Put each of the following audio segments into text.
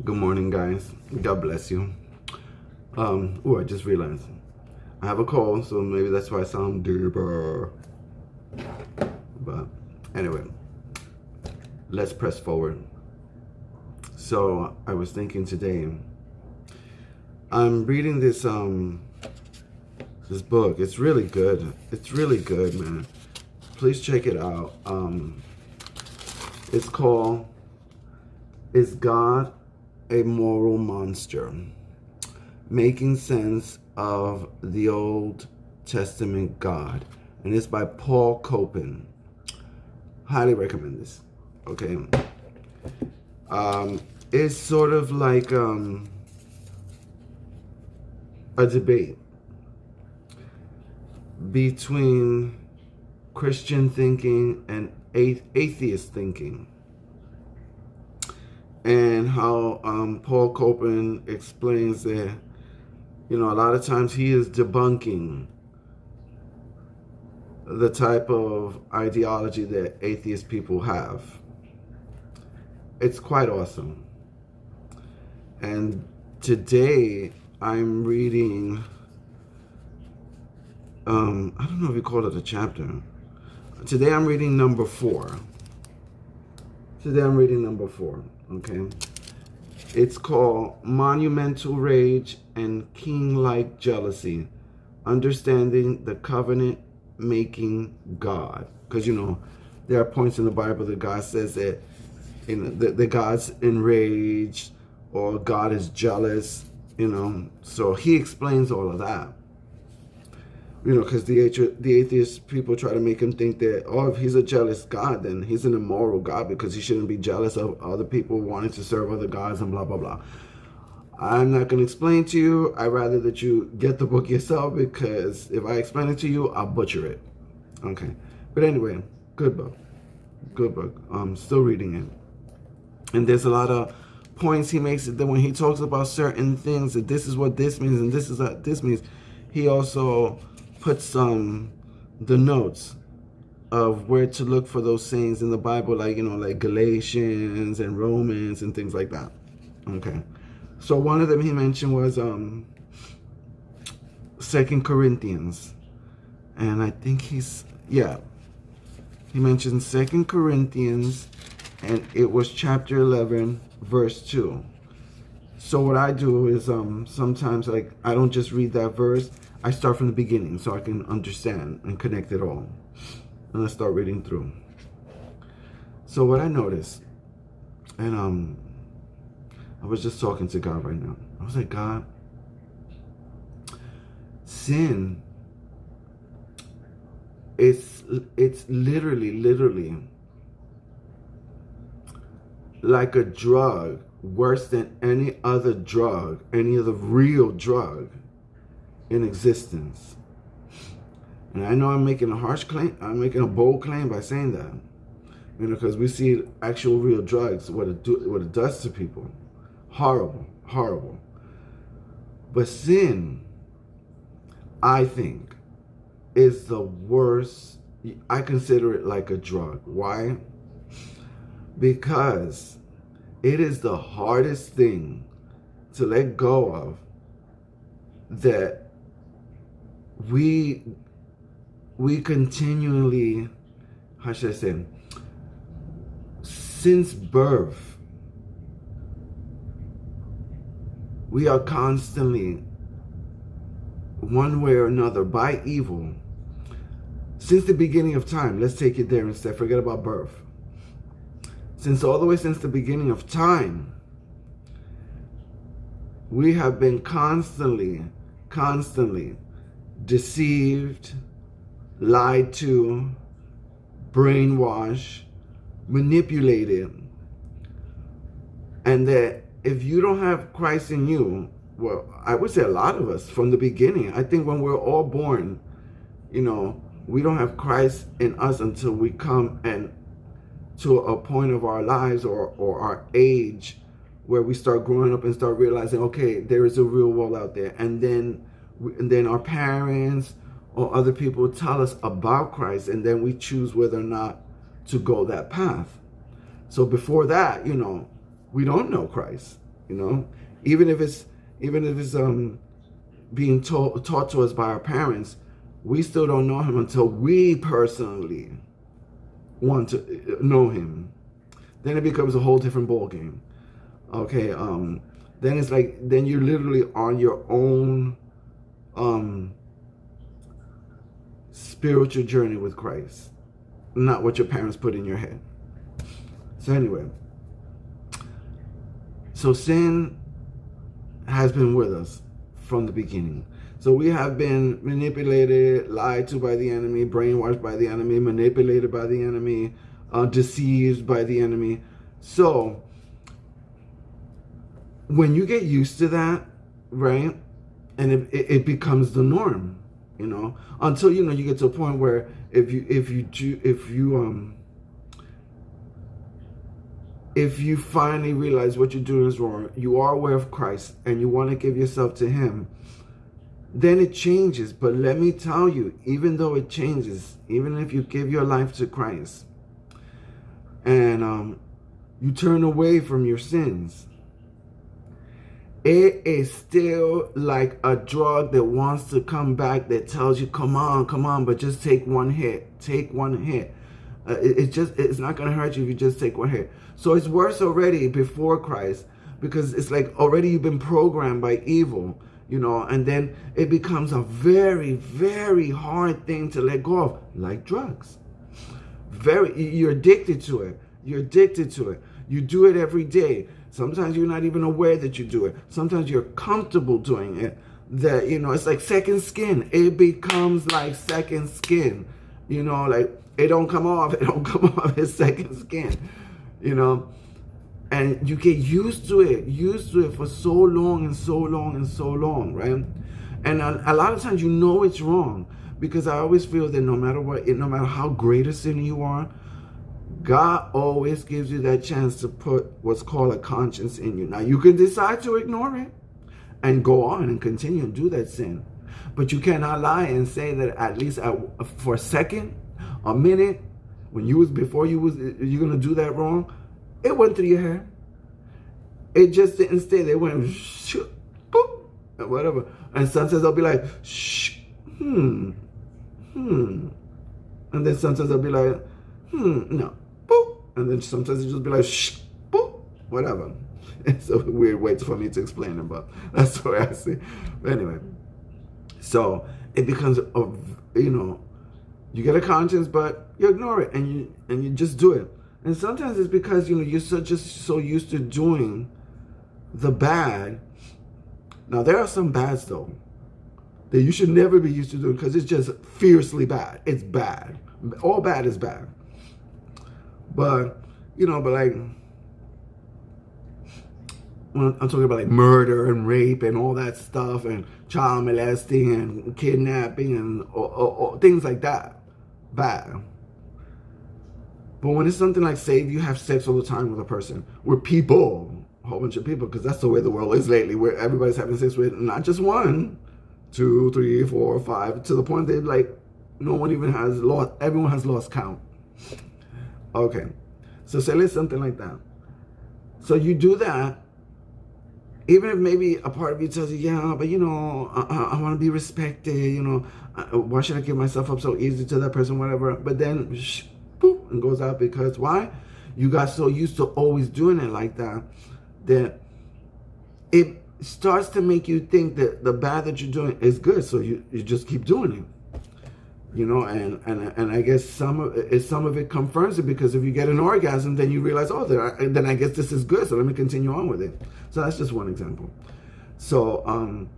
Good morning, guys. God bless you. I just realized I have a cold, so maybe that's why I sound deeper. But anyway, let's press forward. So I was thinking today, I'm reading this book. It's really good. It's really good, man. Please check it out. It's called "Is God a Moral Monster? Making Sense of the Old Testament God," and it's by Paul Copan. Highly recommend this. Okay. It's sort of like a debate between Christian thinking and atheist thinking, and how Paul Copan explains that, a lot of times he is debunking the type of ideology that atheist people have. It's quite awesome. And today I'm reading, I don't know if you call it a chapter. Today I'm reading number 4. Okay? It's called Monumental Rage and King-like Jealousy, Understanding the Covenant-Making God. Because, there are points in the Bible that God says that the God's enraged or God is jealous, So he explains all of that. Because the atheist people try to make him think that, if he's a jealous God, then he's an immoral God because he shouldn't be jealous of other people wanting to serve other gods and blah, blah, blah. I'm not going to explain to you. I'd rather that you get the book yourself, because if I explain it to you, I'll butcher it. Okay. But anyway, good book. Good book. I'm still reading it. And there's a lot of points he makes that when he talks about certain things, that this is what this means and this is what this means, he also puts the notes of where to look for those sayings in the Bible, like Galatians and Romans and things like that. Okay. So one of them he mentioned was 2 Corinthians. And I think he mentioned 2 Corinthians, and it was chapter 11, verse 2. So what I do is sometimes I don't just read that verse. I start from the beginning so I can understand and connect it all. And I start reading through. So what I noticed, and I was just talking to God right now. I was like, God, sin, it's literally like a drug, worse than any other drug, any other real drug in existence. And I know I'm making a harsh claim, I'm making a bold claim by saying that, because we see actual real drugs, what it does to people. Horrible. But sin, I think, is the worst. I consider it like a drug. Why? Because it is the hardest thing to let go of, that we continually, how should I say, since birth, we are constantly, one way or another, by evil. Since the beginning of time, let's take it there instead, forget about birth. Since the beginning of time, we have been constantly deceived, lied to, brainwashed, manipulated. And that if you don't have Christ in you, well, I would say a lot of us from the beginning, I think when we're all born, we don't have Christ in us until we come and to a point of our lives or our age where we start growing up and start realizing, okay, there is a real world out there. And then our parents or other people tell us about Christ, and then we choose whether or not to go that path. So before that, we don't know Christ. you know, even if it's being taught to us by our parents, we still don't know him until we personally want to know him. Then it becomes a whole different ball game. Okay, then it's like, then you're literally on your own spiritual journey with Christ, not what your parents put in your head. So anyway, so sin has been with us from the beginning. So we have been manipulated, lied to by the enemy, brainwashed by the enemy, manipulated by the enemy, deceived by the enemy. So when you get used to that, right, and it becomes the norm, you know, until, you know, you get to a point where if you finally realize what you're doing is wrong, you are aware of Christ, and you want to give yourself to him, then it changes. But let me tell you, even though it changes, even if you give your life to Christ and you turn away from your sins, it is still like a drug that wants to come back, that tells you, come on, but just take one hit. It's not going to hurt you if you just take one hit. So it's worse already before Christ, because it's like already you've been programmed by evil, you know, and then it becomes a very, very hard thing to let go of, like drugs. You're addicted to it. You do it every day. Sometimes you're not even aware that you do it. Sometimes you're comfortable doing it. That, you know, it's like second skin. It becomes like second skin. You know, like it don't come off. It's second skin. You know, and you get used to it for so long, right? And a lot of times, you know, it's wrong, because I always feel that no matter what, no matter how great a sinner you are, God always gives you that chance to put what's called a conscience in you. Now, you can decide to ignore it and go on and continue and do that sin. But you cannot lie and say that at least for a second, a minute, when you're going to do that wrong, it went through your head. It just didn't stay. It went, boop, whatever. And sometimes I'll be like, and then sometimes I'll be like, no. Boop. And then sometimes it just be like, boop, whatever. It's a weird way for me to explain it, but that's the way I see it. But anyway, so it becomes you know, you get a conscience, but you ignore it, and you just do it. And sometimes it's because, you know, you're just so used to doing the bad. Now, there are some bads, though, that you should never be used to doing, because it's just fiercely bad. It's bad. All bad is bad. But, you know, like, when I'm talking about like murder and rape and all that stuff, and child molesting and kidnapping and or things like that, bad. But when it's something like, say, you have sex all the time with a person, with people, a whole bunch of people, because that's the way the world is lately, where everybody's having sex with not just 1, 2, 3, 4, 5, to the point that, like, no one even has lost, everyone has lost count. Okay, so say it's something like that. So you do that, even if maybe a part of you tells you, yeah, but, you know, I want to be respected, you know, why should I give myself up so easy to that person, whatever. But then, boop, and goes out, because why? You got so used to always doing it like that, that it starts to make you think that the bad that you're doing is good, so you just keep doing it. You know, and I guess some of it confirms it, because if you get an orgasm, then you realize, oh, then I guess this is good, so let me continue on with it. So that's just one example. So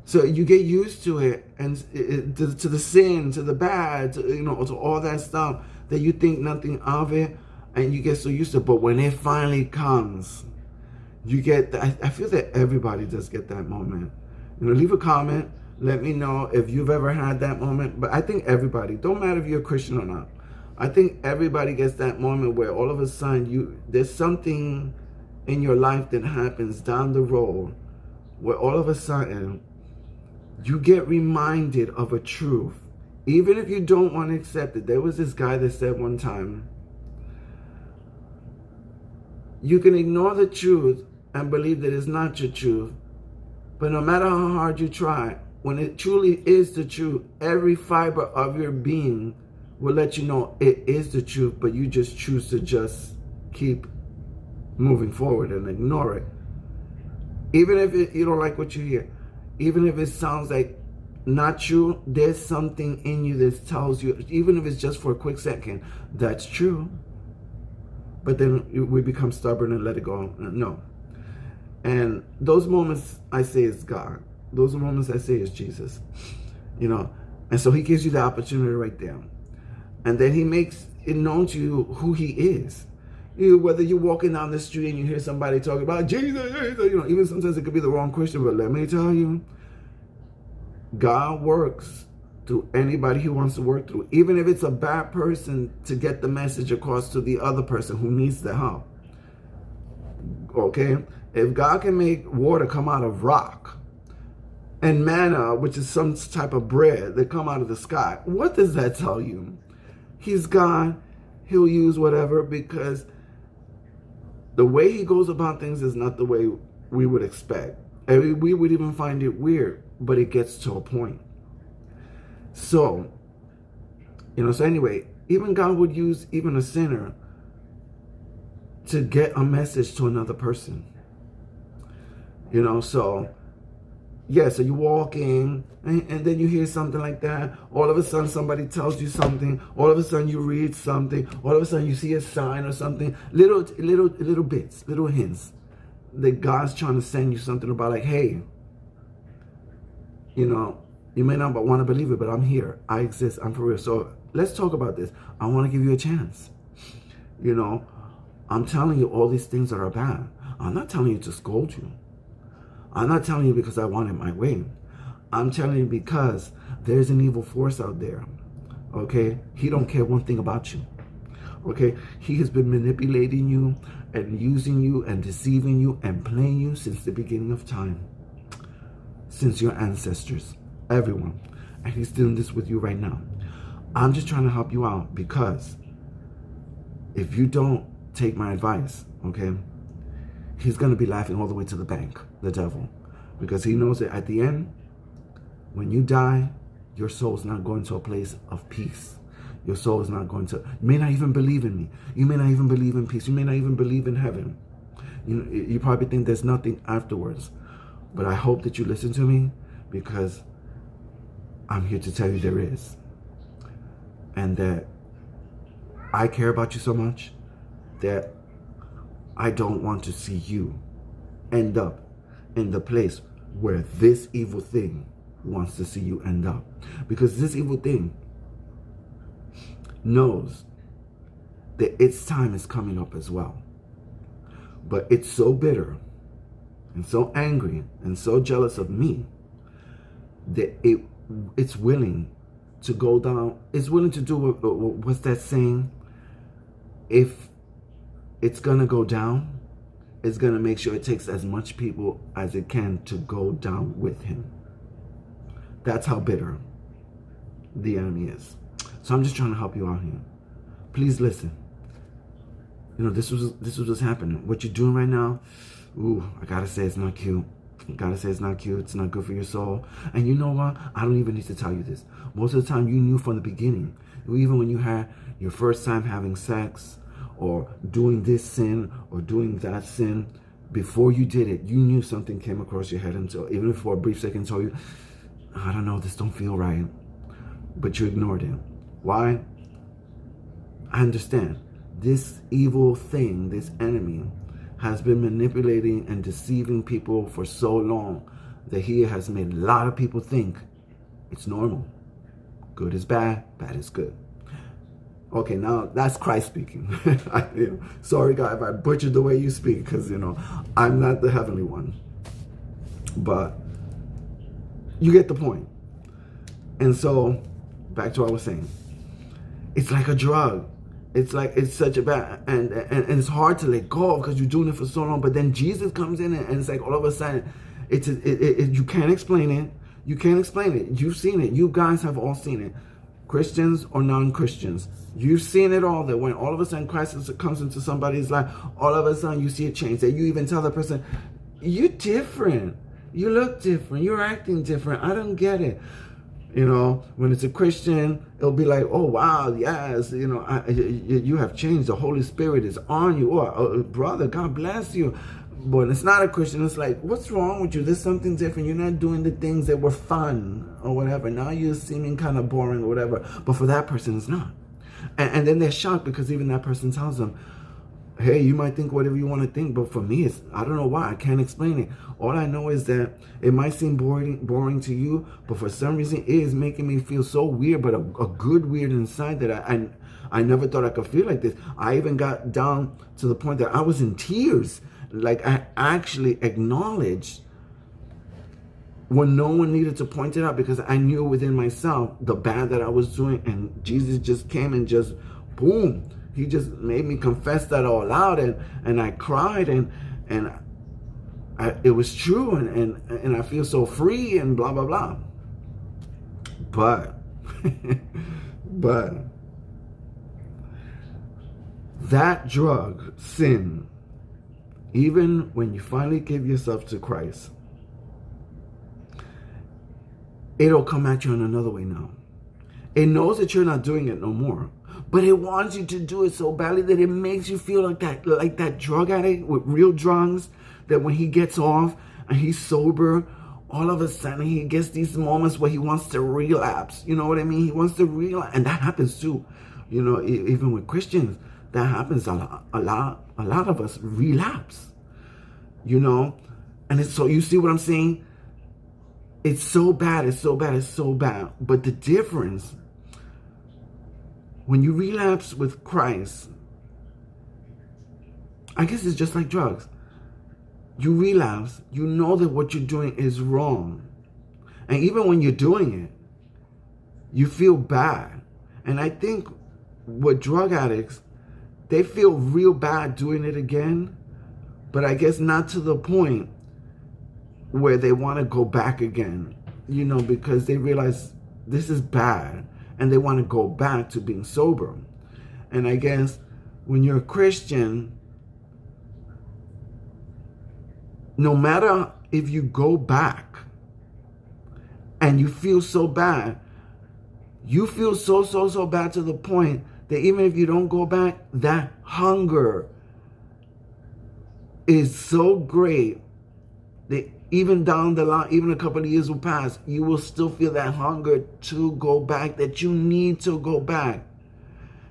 so you get used to it, and to the sin, to the bad, to all that stuff, that you think nothing of it, and you get so used to it. But when it finally comes, you get I feel that everybody does get that moment. You know, leave a comment. Let me know if you've ever had that moment. But I think everybody, don't matter if you're a Christian or not, I think everybody gets that moment where all of a sudden there's something in your life that happens down the road, where all of a sudden you get reminded of a truth, even if you don't want to accept it. There was this guy that said one time, you can ignore the truth and believe that it's not your truth. But no matter how hard you try, when it truly is the truth, every fiber of your being will let you know it is the truth, but you just choose to just keep moving forward and ignore it. Even if you don't like what you hear, even if it sounds like not true, there's something in you that tells you, even if it's just for a quick second, that's true. But then we become stubborn and let it go. No. And those moments I say is God. Those moments I say is Jesus. You know, and so he gives you the opportunity right there. And then he makes it known to you who he is. Whether you're walking down the street and you hear somebody talking about Jesus, you know, even sometimes it could be the wrong Christian, but let me tell you, God works through anybody he wants to work through, even if it's a bad person, to get the message across to the other person who needs the help. Okay? If God can make water come out of rock, and manna, which is some type of bread that come out of the sky, what does that tell you? He's God. He'll use whatever, because the way he goes about things is not the way we would expect. And we would even find it weird, but it gets to a point. So, so anyway, even God would use even a sinner to get a message to another person. So you walk in and then you hear something like that. All of a sudden somebody tells you something. All of a sudden you read something. All of a sudden you see a sign or something. Little bits, little hints that God's trying to send you something about, like, hey, you may not want to believe it, but I'm here. I exist. I'm for real. So let's talk about this. I want to give you a chance. I'm telling you all these things that are bad. I'm not telling you to scold you. I'm not telling you because I want it my way. I'm telling you because there's an evil force out there. Okay? He don't care one thing about you. Okay? He has been manipulating you and using you and deceiving you and playing you since the beginning of time. Since your ancestors. Everyone. And he's doing this with you right now. I'm just trying to help you out, because if you don't take my advice, okay, he's going to be laughing all the way to the bank, the devil, because he knows that at the end, when you die, your soul is not going to a place of peace. Your soul is not going to, you may not even believe in me. You may not even believe in peace. You may not even believe in heaven. You probably think there's nothing afterwards. But I hope that you listen to me, because I'm here to tell you there is. And that I care about you so much that I don't want to see you end up in the place where this evil thing wants to see you end up. Because this evil thing knows that its time is coming up as well. But it's so bitter and so angry and so jealous of me that it's willing to go down. It's willing to do, what's that saying? If it's going to go down, it's going to make sure it takes as much people as it can to go down with him. That's how bitter the enemy is. So I'm just trying to help you out here. Please listen. This was what's happening. What you're doing right now, I gotta say it's not cute. I gotta say it's not cute. It's not good for your soul. And you know what? I don't even need to tell you this. Most of the time you knew from the beginning. Even when you had your first time having sex, or doing this sin or doing that sin, before you did it, you knew something came across your head, and so even for a brief second told you, I don't know, this don't feel right. But you ignored it. Why? I understand. This evil thing, this enemy, has been manipulating and deceiving people for so long that he has made a lot of people think it's normal. Good is bad, bad is good. Okay, now that's Christ speaking. Sorry, God, if I butchered the way you speak, because, I'm not the heavenly one. But you get the point. And so, back to what I was saying. It's like a drug. It's such a bad, and it's hard to let go of, because you're doing it for so long. But then Jesus comes in, and it's like all of a sudden, you can't explain it. You can't explain it. You've seen it. You guys have all seen it. Christians or non-Christians. You've seen it all, that when all of a sudden Christ comes into somebody's life, all of a sudden you see a change. That you even tell the person, you're different. You look different. You're acting different. I don't get it. When it's a Christian, it'll be like, oh, wow, yes, you have changed. The Holy Spirit is on you. Oh, brother, God bless you. But when it's not a Christian, it's like, what's wrong with you? There's something different. You're not doing the things that were fun or whatever. Now you're seeming kind of boring or whatever. But for that person, it's not. And then they're shocked because even that person tells them, hey, you might think whatever you want to think, but for me, I don't know why. I can't explain it. All I know is that it might seem boring to you, but for some reason, it is making me feel so weird, but a good weird inside that I never thought I could feel like this. I even got down to the point that I was in tears. Like, I actually acknowledged when no one needed to point it out, because I knew within myself the bad that I was doing, and Jesus just came and just, boom, he just made me confess that all out, and I cried, and it was true, and I feel so free, and blah, blah, blah. But that drug, sin, even when you finally give yourself to Christ, it'll come at you in another way now. It knows that you're not doing it no more, but it wants you to do it so badly that it makes you feel like that drug addict with real drugs, that when he gets off and he's sober, all of a sudden he gets these moments where he wants to relapse. You know what I mean? He wants to relapse, and that happens too. Even with Christians, that happens a lot. A lot of us relapse. And so you see what I'm saying? It's so bad. It's so bad. It's so bad. But the difference, when you relapse with Christ, I guess it's just like drugs. You relapse, you know that what you're doing is wrong. And even when you're doing it, you feel bad. And I think with drug addicts, they feel real bad doing it again, but I guess not to the point where they want to go back again, because they realize this is bad and they want to go back to being sober. And I guess when you're a Christian, no matter if you go back and you feel so bad, you feel so bad to the point that even if you don't go back, that hunger is so great that even down the line, even a couple of years will pass, you will still feel that hunger to go back, that you need to go back.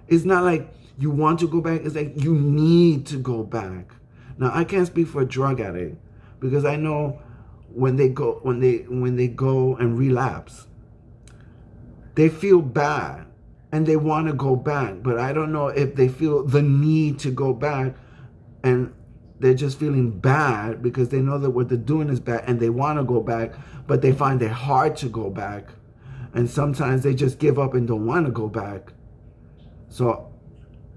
It's not like you want to go back, it's like you need to go back. Now, I can't speak for a drug addict, because I know when they go and relapse, they feel bad and they want to go back, but I don't know if they feel the need to go back, and they're just feeling bad because they know that what they're doing is bad and they want to go back, but they find it hard to go back. And sometimes they just give up and don't want to go back. So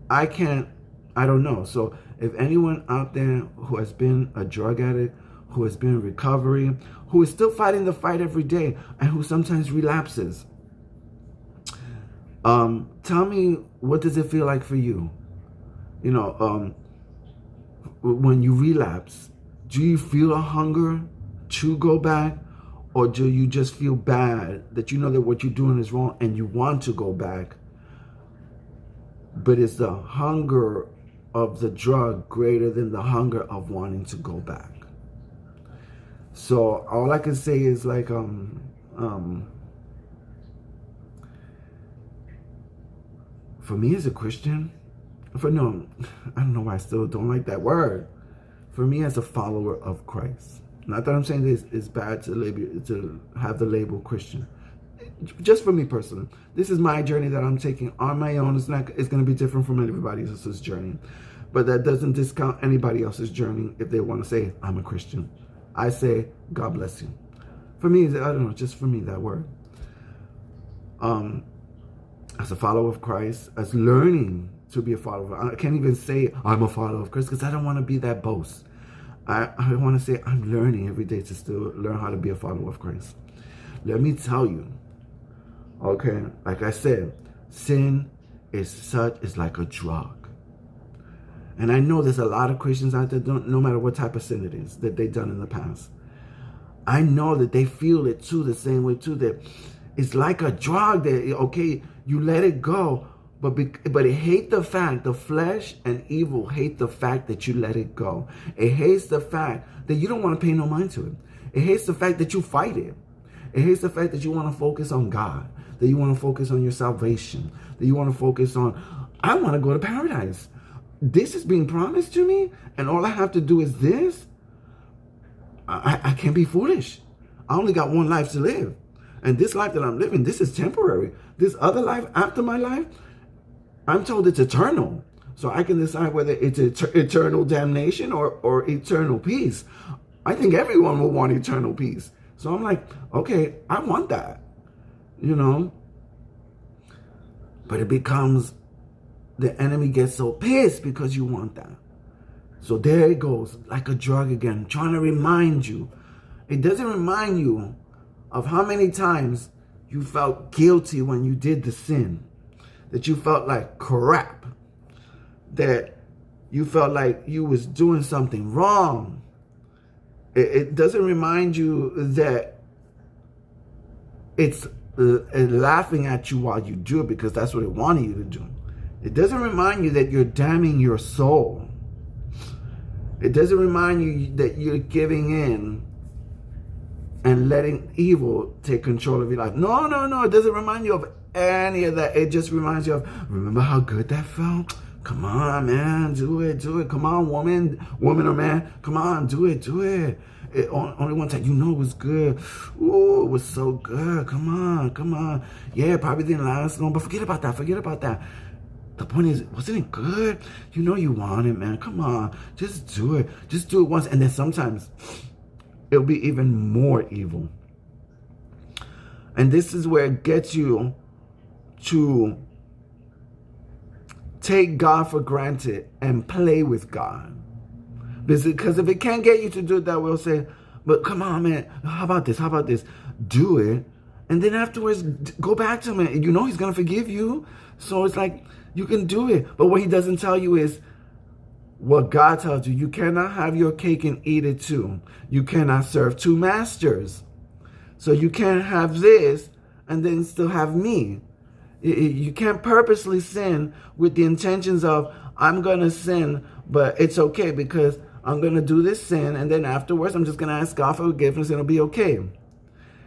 I don't know. So if anyone out there who has been a drug addict, who has been in recovery, who is still fighting the fight every day, and who sometimes relapses, tell me, what does it feel like for you? When you relapse, do you feel a hunger to go back, or do you just feel bad that you know that what you're doing is wrong and you want to go back, but it's the hunger of the drug greater than the hunger of wanting to go back? So all I can say is, like, for me as a Christian, I don't know why I still don't like that word. For me as a follower of Christ, not that I'm saying this is bad to have the label Christian. Just for me personally, this is my journey that I'm taking on my own. It's going to be different from everybody else's journey, but that doesn't discount anybody else's journey if they want to say I'm a Christian. I say God bless you. For me, I don't know, just for me, that word. As a follower of Christ, as learning to be a follower. I can't even say I'm a follower of Christ because I don't want to be that boast. I want to say I'm learning every day to still learn how to be a follower of Christ. Let me tell you, Okay, like I said, sin is like a drug. And I know there's a lot of Christians out there, no matter what type of sin it is that they've done in the past. I know that they feel it too, the same way too, that it's like a drug that, okay, you let it go, but it hates the fact, the flesh and evil hate the fact that you let it go. It hates the fact that you don't want to pay no mind to it. It hates the fact that you fight it. It hates the fact that you want to focus on God, that you want to focus on your salvation, that you want to focus on, I want to go to paradise. This is being promised to me, and all I have to do is this. I can't be foolish. I only got one life to live. And this life that I'm living, this is temporary. This other life after my life, I'm told it's eternal. So I can decide whether it's eternal damnation or eternal peace. I think everyone will want eternal peace. So I'm like, okay, I want that, you know. But it becomes, the enemy gets so pissed because you want that. So there it goes, like a drug again, trying to remind you. It doesn't remind you of how many times you felt guilty when you did the sin, that you felt like crap, that you felt like you was doing something wrong. It doesn't remind you that it's laughing at you while you do it because that's what it wanted you to do. It doesn't remind you that you're damning your soul. It doesn't remind you that you're giving in and letting evil take control of your life. No, no, no. It doesn't remind you of any of that. It just reminds you of, remember how good that felt? Come on, man. Do it, do it. Come on, woman or man. Come on, do it, do it. Only one time, you know it was good. Ooh, it was so good. Come on, come on. Yeah, it probably didn't last long, but forget about that. Forget about that. The point is, wasn't it good? You know you want it, man. Come on. Just do it. Just do it once. And then sometimes it'll be even more evil. And this is where it gets you to take God for granted and play with God. Because if it can't get you to do it that way, we'll say, but come on, man. How about this? How about this? Do it. And then afterwards, go back to him. And you know he's going to forgive you. So it's like, you can do it. But what he doesn't tell you is what God tells you. You cannot have your cake and eat it too. You cannot serve two masters. So you can't have this and then still have me. You can't purposely sin with the intentions of, I'm going to sin, but it's okay because I'm going to do this sin. And then afterwards, I'm just going to ask God for forgiveness and it'll be okay.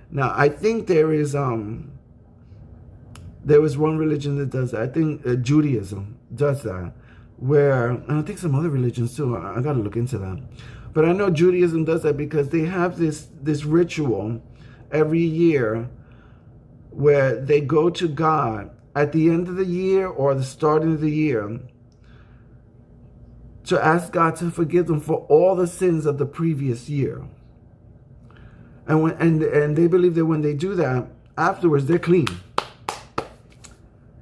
Now, I think there was one religion that does that. I think Judaism does that, and I think some other religions too. I got to look into that. But I know Judaism does that because they have this ritual every year where they go to God at the end of the year or the start of the year to ask God to forgive them for all the sins of the previous year. And they believe that when they do that, afterwards they're clean.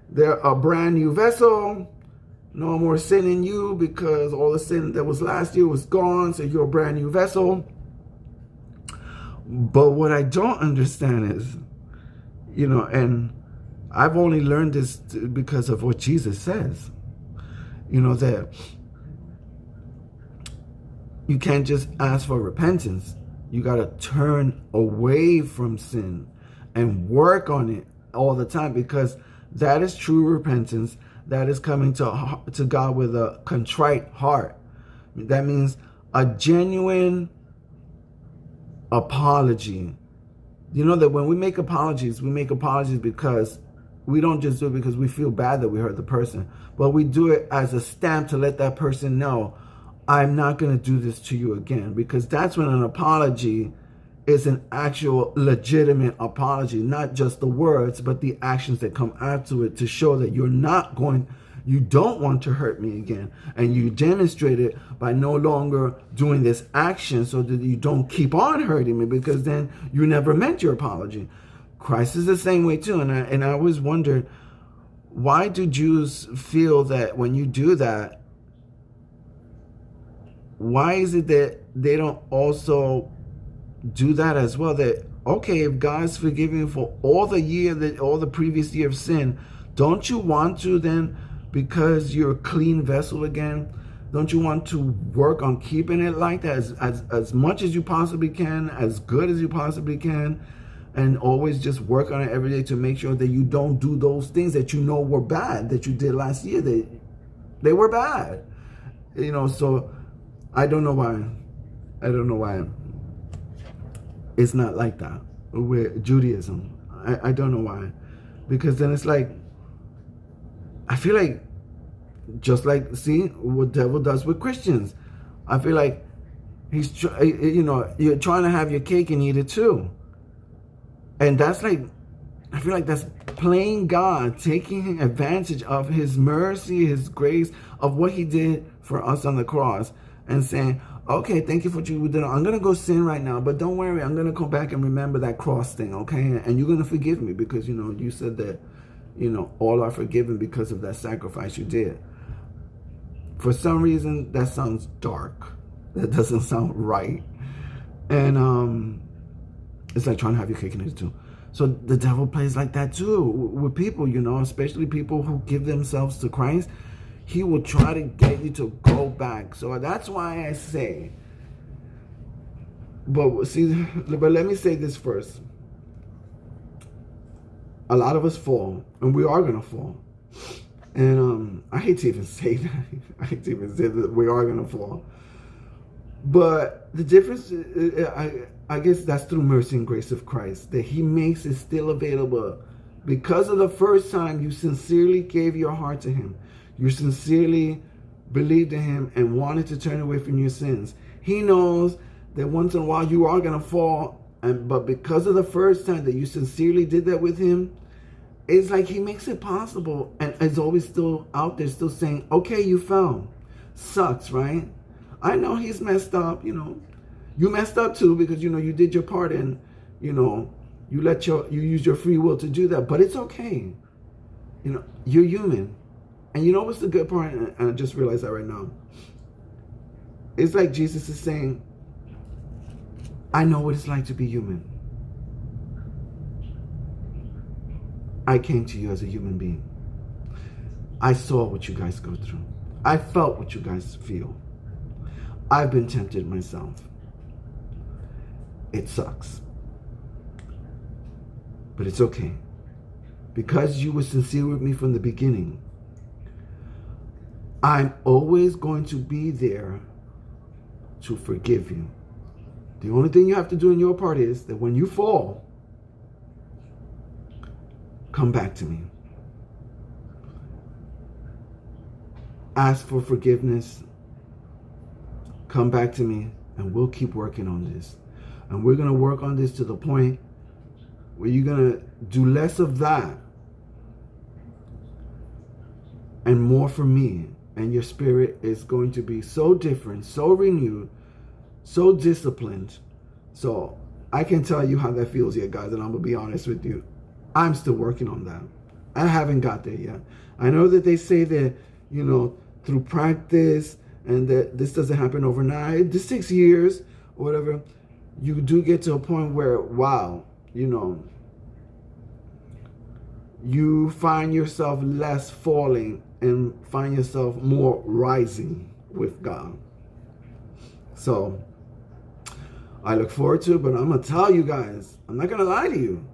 They're a brand new vessel. No more sin in you because all the sin that was last year was gone. So you're a brand new vessel. But what I don't understand is, and I've only learned this because of what Jesus says, that you can't just ask for repentance. You got to turn away from sin and work on it all the time, because that is true repentance. That is coming to God with a contrite heart. That means a genuine apology. You know that when we make apologies because we don't just do it because we feel bad that we hurt the person, but we do it as a stamp to let that person know, I'm not going to do this to you again. Because that's when an apology is an actual legitimate apology, not just the words, but the actions that come after it to show that you don't want to hurt me again. And you demonstrate it by no longer doing this action so that you don't keep on hurting me, because then you never meant your apology. Christ is the same way too. And I always wondered, why do Jews feel that when you do that, why is it that they don't also do that as well? That, okay, if God's forgiving you for all the previous year of sin, don't you want to then, because you're a clean vessel again, don't you want to work on keeping it like that as much as you possibly can, as good as you possibly can, and always just work on it every day to make sure that you don't do those things that you know were bad, that you did last year. They were bad. So I don't know why. It's not like that with Judaism. I don't know why. Because then it's like, I feel like, just like, see what the devil does with Christians. I feel like you're trying to have your cake and eat it too. And that's like, I feel like that's playing God, taking advantage of his mercy, his grace, of what he did for us on the cross, and saying, okay, thank you for what you did. I'm going to go sin right now, but don't worry, I'm going to come back and remember that cross thing, okay? And you're going to forgive me because, you said that, all are forgiven because of that sacrifice you did. For some reason, that sounds dark. That doesn't sound right. And it's like trying to have your cake and eat it too. So the devil plays like that too with people, especially people who give themselves to Christ. He will try to get you to go back. So that's why I say, but let me say this first. A lot of us fall, and we are going to fall. And I hate to even say that. I hate to even say that we are going to fall. But the difference, I guess that's through mercy and grace of Christ, that he makes it still available. Because of the first time you sincerely gave your heart to him, you sincerely believed in him and wanted to turn away from your sins. He knows that once in a while you are going to fall, but because of the first time that you sincerely did that with him, it's like he makes it possible, and is always still out there, still saying, okay, you fell. Sucks, right? I know he's messed up, You messed up too because, you did your part, and, you used your free will to do that. But it's okay. You're human. And you know what's the good part? And I just realized that right now. It's like Jesus is saying, I know what it's like to be human. I came to you as a human being. I saw what you guys go through. I felt what you guys feel. I've been tempted myself. It sucks. But it's okay. Because you were sincere with me from the beginning, I'm always going to be there to forgive you. The only thing you have to do in your part is that when you fall, come back to me. Ask for forgiveness. Come back to me, and we'll keep working on this. And we're going to work on this to the point where you're going to do less of that and more for me. And your spirit is going to be so different, so renewed, so disciplined. So I can tell you how that feels yet, guys, and I'm going to be honest with you. I'm still working on that. I haven't got there yet. I know that they say that, through practice, and that this doesn't happen overnight. This 6 years or whatever, you do get to a point where, wow, you find yourself less falling and find yourself more rising with God. So I look forward to it, but I'm going to tell you guys, I'm not going to lie to you.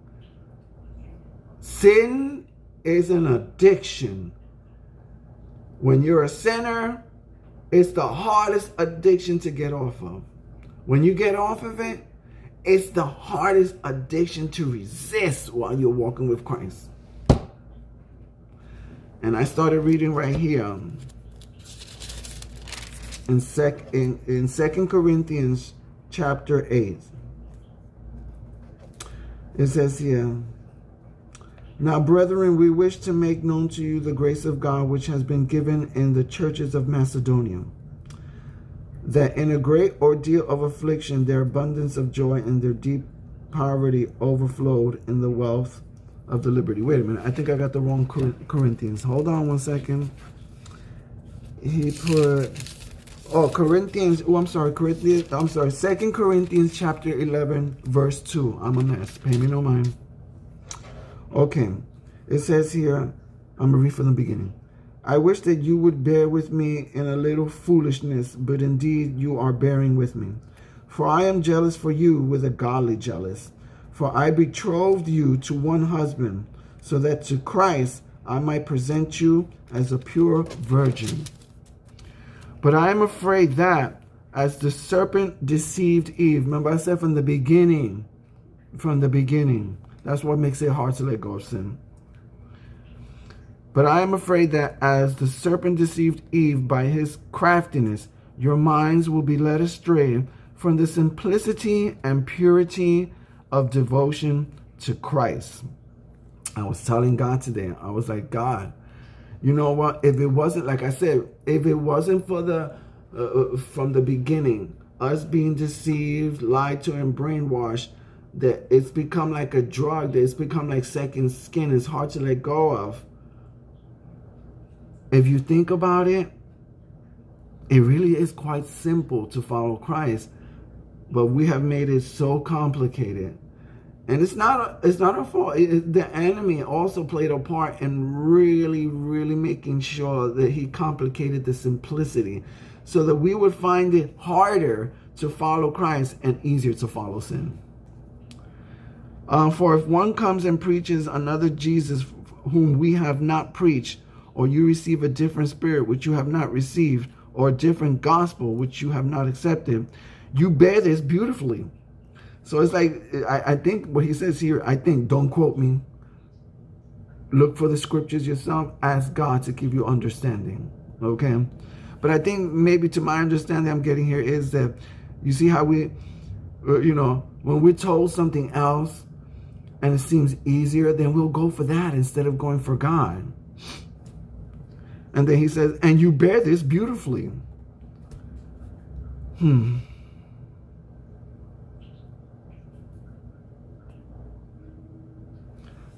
Sin is an addiction. When you're a sinner, it's the hardest addiction to get off of. When you get off of it, it's the hardest addiction to resist while you're walking with Christ. And I started reading right here in 2 Corinthians chapter 8. It says here, now, brethren, we wish to make known to you the grace of God which has been given in the churches of Macedonia, that in a great ordeal of affliction their abundance of joy and their deep poverty overflowed in the wealth of the liberty. Wait a minute, I think I got the wrong Corinthians. Hold on one second. He put, Corinthians. Oh, I'm sorry, Corinthians. I'm sorry, 2 Corinthians chapter 11, verse 2. I'm a mess. Pay me no mind. Okay. It says here, I'm going to read from the beginning. I wish that you would bear with me in a little foolishness, but indeed you are bearing with me. For I am jealous for you with a godly jealous. For I betrothed you to one husband, so that to Christ I might present you as a pure virgin. But I am afraid that, as the serpent deceived Eve, remember I said from the beginning, that's what makes it hard to let go of sin. But I am afraid that as the serpent deceived Eve by his craftiness, your minds will be led astray from the simplicity and purity of devotion to Christ. I was telling God today, I was like, God, you know what? If it wasn't, like I said, if it wasn't for from the beginning, us being deceived, lied to, and brainwashed, that it's become like a drug, that it's become like second skin. It's hard to let go of. If you think about it, it really is quite simple to follow Christ, but we have made it so complicated. And it's not our fault. The enemy also played a part in really, really making sure that he complicated the simplicity so that we would find it harder to follow Christ and easier to follow sin. For if one comes and preaches another Jesus whom we have not preached, or you receive a different spirit which you have not received, or a different gospel which you have not accepted, you bear this beautifully. So it's like, I think what he says here, don't quote me. Look for the scriptures yourself. Ask God to give you understanding. Okay? But I think maybe to my understanding I'm getting here is that, you see how we, when we're told something else and it seems easier, then we'll go for that instead of going for God. And then he says, and you bear this beautifully.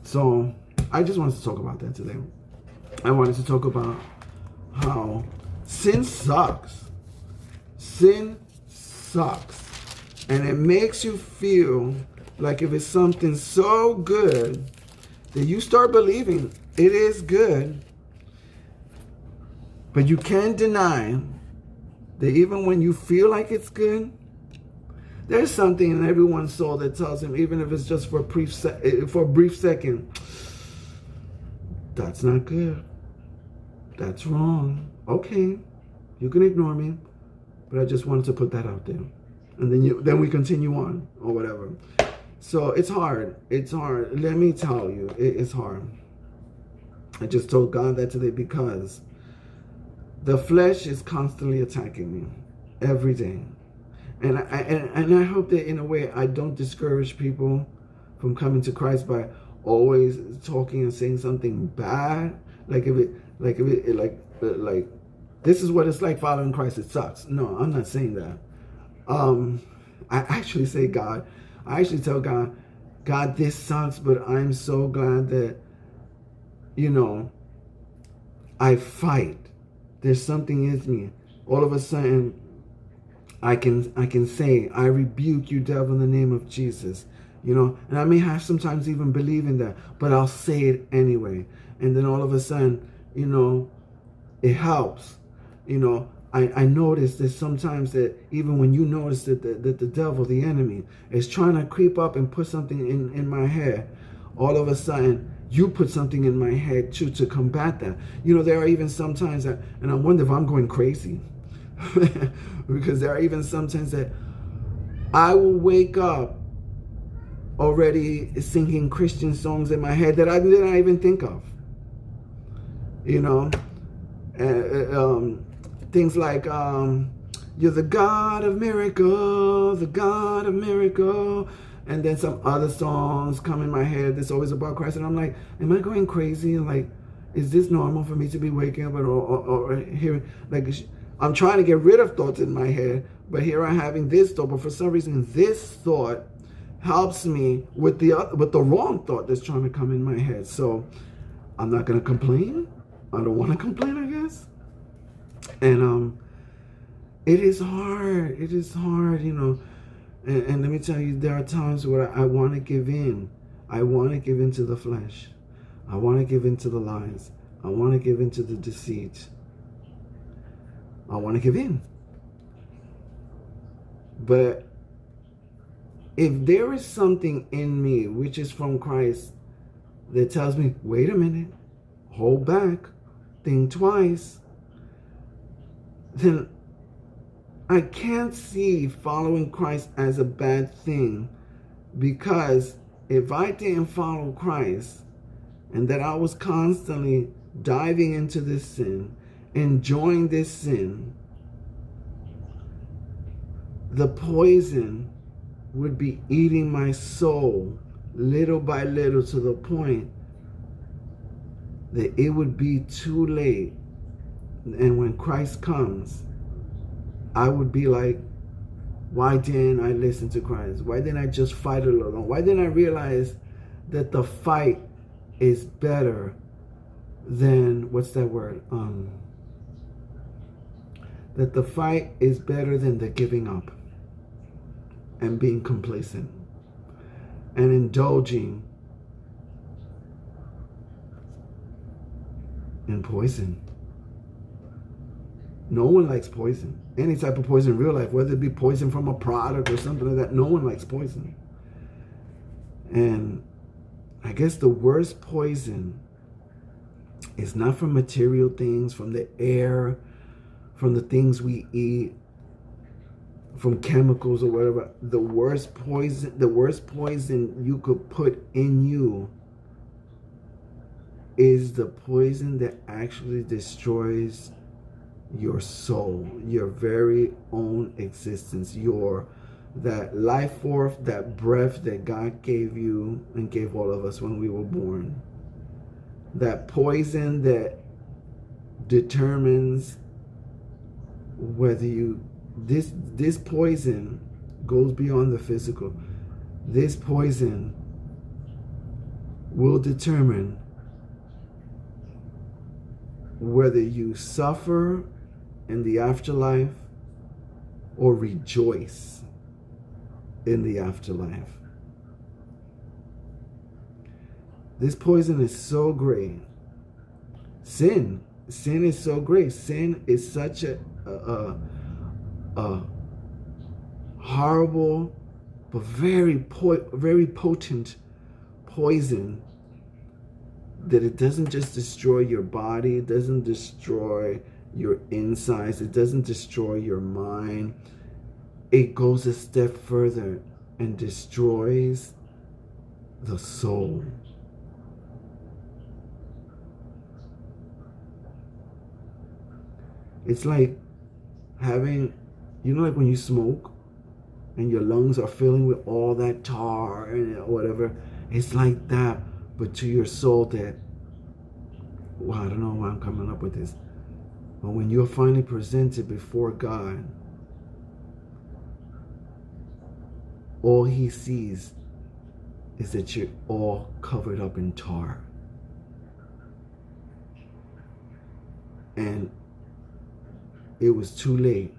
So I just wanted to talk about that today. I wanted to talk about how sin sucks. Sin sucks. And it makes you feel like if it's something so good that you start believing it is good. But you can't deny that even when you feel like it's good, there's something in everyone's soul that tells him, even if it's just for a brief second, that's not good. That's wrong. Okay, you can ignore me, but I just wanted to put that out there. And then we continue on or whatever. So it's hard. It's hard. Let me tell you, it's hard. I just told God that today because the flesh is constantly attacking me every day. And I hope that in a way I don't discourage people from coming to Christ by always talking and saying something bad. Like this is what it's like following Christ. It sucks. No, I'm not saying that. I actually say I actually tell God, this sucks, but I'm so glad that, I fight. There's something in me. All of a sudden, I can say, I rebuke you, devil, in the name of Jesus. And I may have sometimes even believe in that, but I'll say it anyway. And then all of a sudden, it helps. I notice that sometimes that even when you notice that the devil, the enemy, is trying to creep up and put something in my head, all of a sudden, you put something in my head too to combat that. There are even sometimes that, and I wonder if I'm going crazy, because there are even sometimes that I will wake up already singing Christian songs in my head that I didn't even think of. Things like, you're the God of miracle, the God of miracle. And then some other songs come in my head that's always about Christ. And I'm like, am I going crazy? And like, is this normal for me to be waking up or hearing? Like, I'm trying to get rid of thoughts in my head, but here I'm having this thought. But for some reason, this thought helps me with the wrong thought that's trying to come in my head. So I'm not going to complain. I don't want to complain, I guess. And It is hard. It is hard, you know. And let me tell you, there are times where I want to give in. I want to give in to the flesh. I want to give in to the lies. I want to give in to the deceit. I want to give in. But if there is something in me which is from Christ that tells me, wait a minute, hold back, think twice, then I can't see following Christ as a bad thing, because if I didn't follow Christ and that I was constantly diving into this sin, enjoying this sin, the poison would be eating my soul little by little, to the point that it would be too late. And when Christ comes, I would be like, why didn't I listen to Christ? Why didn't I just fight alone? Why didn't I realize that the fight is better than, what's that word? That the fight is better than the giving up and being complacent and indulging in poison. No one likes poison. Any type of poison in real life, whether it be poison from a product or something like that, no one likes poison. And I guess the worst poison is not from material things, from the air, from the things we eat, from chemicals or whatever. The worst poison you could put in you is the poison that actually destroys your soul, your very own existence, that life force, that breath that God gave you and gave all of us when we were born. That poison that determines whether this poison goes beyond the physical. This poison will determine whether you suffer in the afterlife or rejoice in the afterlife. This poison is so great. Sin is so great. Sin is such a horrible but very potent poison, that it doesn't just destroy your body, it doesn't destroy your insides, it doesn't destroy your mind. It goes a step further and destroys the soul. It's like having, like when you smoke and your lungs are filling with all that tar and whatever. It's like that, but to your soul that, well, I don't know why I'm coming up with this. But when you're finally presented before God, all he sees is that you're all covered up in tar. And it was too late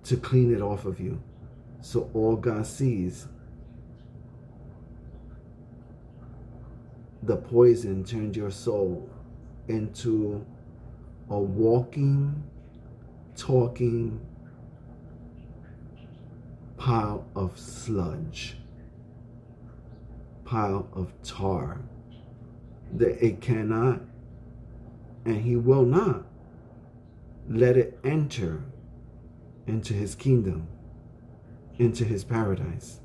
to clean it off of you. So all God sees, the poison turned your soul into a walking, talking pile of sludge, pile of tar, that it cannot and he will not let it enter into his kingdom, into his paradise.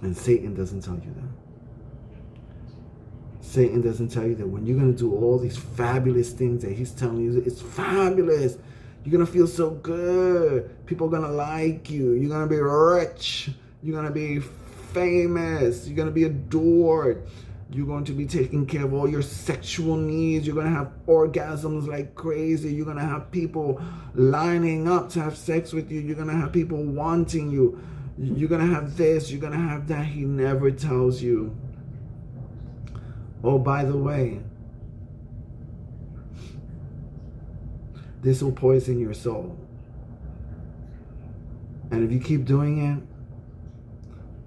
And Satan doesn't tell you that. Satan doesn't tell you that when you're going to do all these fabulous things that he's telling you, it's fabulous. You're going to feel so good. People are going to like you. You're going to be rich. You're going to be famous. You're going to be adored. You're going to be taking care of all your sexual needs. You're going to have orgasms like crazy. You're going to have people lining up to have sex with you. You're going to have people wanting you. You're going to have this. You're going to have that. He never tells you, oh, by the way, This will poison your soul. And if you keep doing it,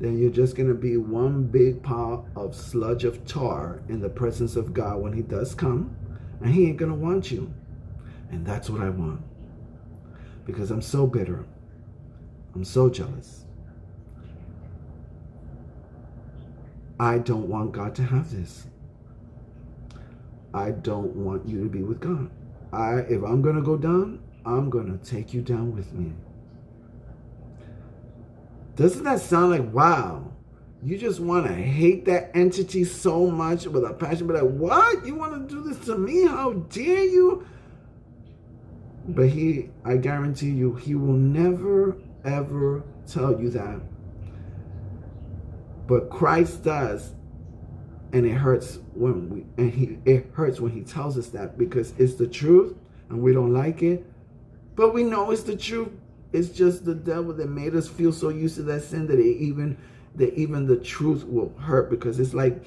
then you're just going to be one big pile of sludge of tar in the presence of God when he does come. And he ain't going to want you. And that's what I want. Because I'm so bitter. I'm so jealous. I don't want God to have this. I don't want you to be with God. If I'm going to go down, I'm going to take you down with me. Doesn't that sound like, wow, you just want to hate that entity so much with a passion? But like, what? You want to do this to me? How dare you? But I guarantee you, he will never, ever tell you that. But Christ does. And it hurts it hurts when he tells us that, because it's the truth and we don't like it. But we know it's the truth. It's just the devil that made us feel so used to that sin that even the truth will hurt, because it's like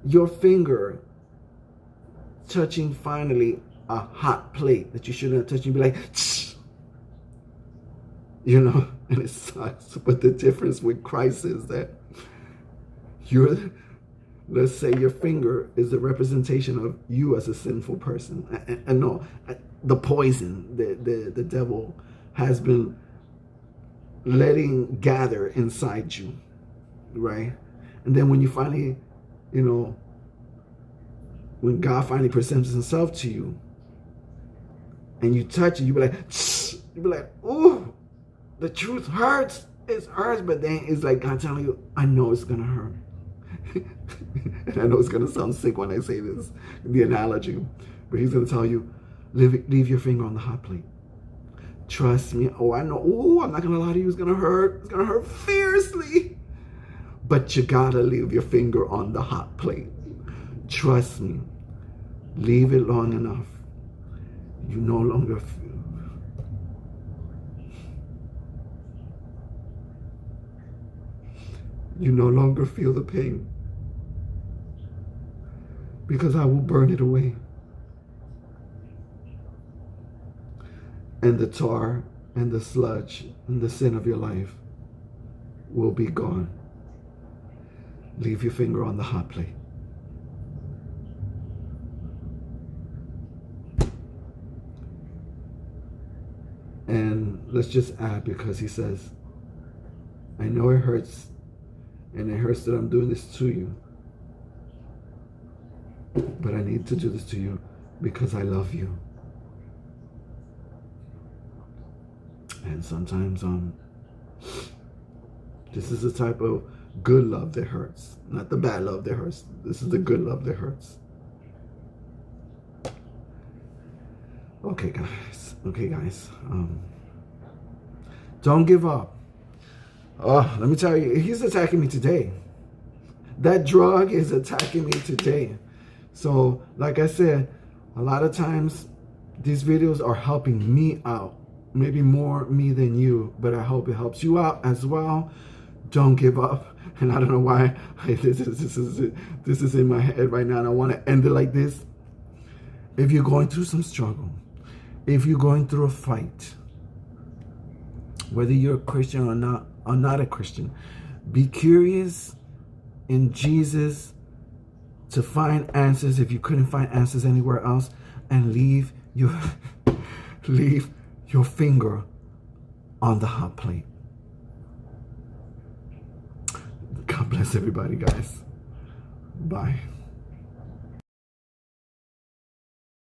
your finger touching finally a hot plate that you shouldn't have touched. You'd be like, you know, and it sucks. But the difference with Christ is that let's say your finger is a representation of you as a sinful person. And no, the poison the devil has been letting gather inside you, right? And then when you finally, you know, when God finally presents himself to you and you touch it, you be like, ooh, the truth hurts. It hurts, but then it's like God telling you, I know it's gonna hurt. And I know it's going to sound sick when I say this, the analogy, but he's going to tell you, leave your finger on the hot plate. Trust me. Oh, I know. Oh, I'm not going to lie to you. It's going to hurt. It's going to hurt fiercely. But you got to leave your finger on the hot plate. Trust me. Leave it long enough. You no longer feel. You no longer feel the pain. Because I will burn it away. And the tar and the sludge and the sin of your life will be gone. Leave your finger on the hot plate. And let's just add, because he says, I know it hurts, and it hurts that I'm doing this to you. But I need to do this to you because I love you. And sometimes this is the type of good love that hurts. Not the bad love that hurts. This is the good love that hurts. Okay, guys. Don't give up. Oh, let me tell you, he's attacking me today. That drug is attacking me today. So, like I said, a lot of times these videos are helping me out. Maybe more me than you, but I hope it helps you out as well. Don't give up. And I don't know why this is in my head right now, and I want to end it like this. If you're going through some struggle, if you're going through a fight, whether you're a Christian or not a Christian, be curious in Jesus to find answers if you couldn't find answers anywhere else, and leave your finger on the hot plate. God bless everybody, guys. Bye.